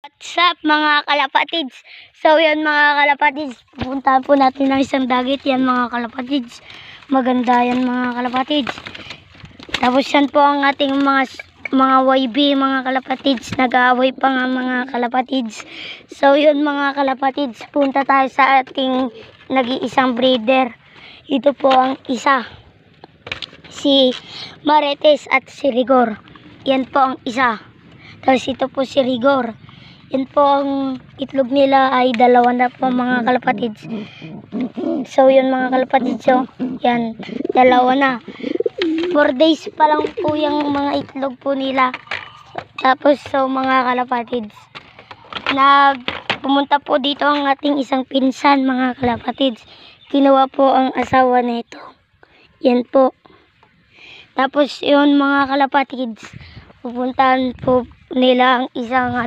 What's up mga kalapatids? So yan mga kalapatids, pupuntahan po natin ng isang dagat yan mga kalapatids. Maganda yan mga kalapatids. Tapos yan po ang ating mga YB mga kalapatids. Nag-aaway pa nga mga kalapatids. So yun mga kalapatids, punta tayo sa ating nag-iisang breeder. Ito po ang isa, si Marites at si Rigor. Yan po ang isa. Tapos ito po si Rigor. Yan po ang itlog nila ay dalawa na po mga kalapatids. So yun mga kalapatids, so yan, dalawa na. 4 days pa lang po yung mga itlog po nila. Tapos so mga kalapatids, pumunta po dito ang ating isang pinsan mga kalapatids. Kinuha po ang asawa nito. Yan po. Tapos yun mga kalapatids, pupuntahan po nila ang isang